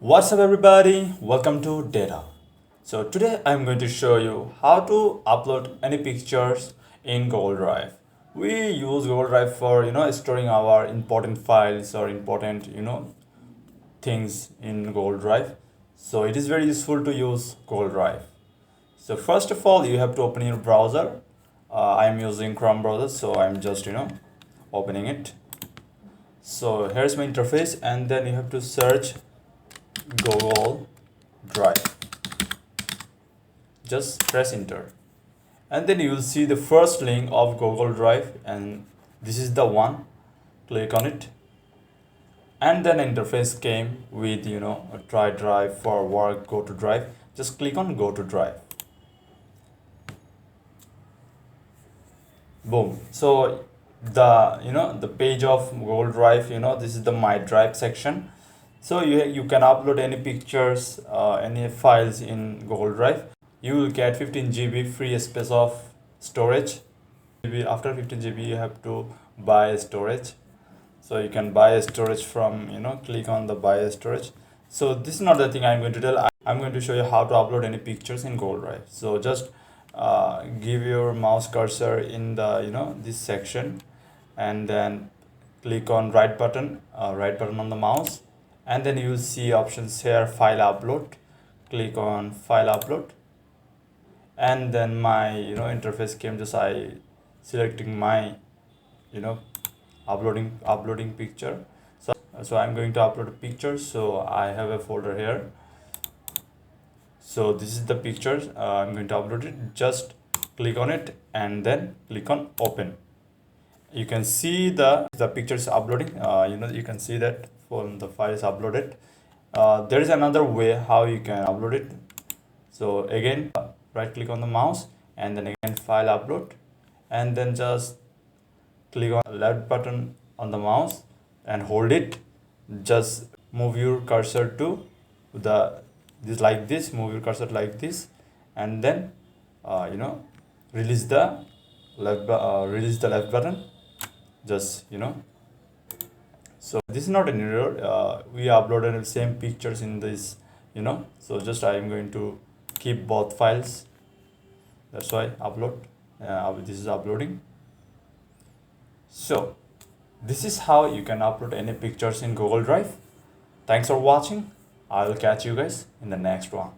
What's up everybody? Welcome to Data. So today I'm going to show you how to upload any pictures in Google Drive. We use Google Drive for storing our important files or important things in Google Drive. So it is very useful to use Google Drive. So first of all you have to open your browser. I'm using Chrome browser, so I'm just opening it. So here's my interface, and then you have to search Google Drive. Just press enter, and then you will see the first link of Google Drive, and this is the one. Click on it, and then interface came with a try drive for work, go to drive. Just click on go to drive. Boom. So the page of Google Drive, this is the my drive section. So you can upload any pictures, any files in Google Drive. You will get 15 GB free space of storage. After 15 GB you have to buy storage. So you can buy storage from click on the buy storage. So this is not the thing I'm going to tell. I'm going to show you how to upload any pictures in Google Drive. So just give your mouse cursor in the this section, and then click on right button on the mouse, and then you will see options here, file upload. Click on file upload, and then my interface came. Just I selecting my uploading picture. So I'm going to upload a picture. So I have a folder here. So this is the picture. I'm going to upload it. Just click on it and then click on open. You can see the picture is uploading. You can see that from the file is uploaded. There is another way how you can upload it. So again, right click on the mouse, and then again file upload, and then just click on left button on the mouse and hold it. Just move your cursor to this like this. Move your cursor like this, and then release the left button. Just so this is not an error. We uploaded the same pictures in this. So just I am going to keep both files. That's why upload. This is uploading. So this is how you can upload any pictures in Google Drive. Thanks for watching. I will catch you guys in the next one.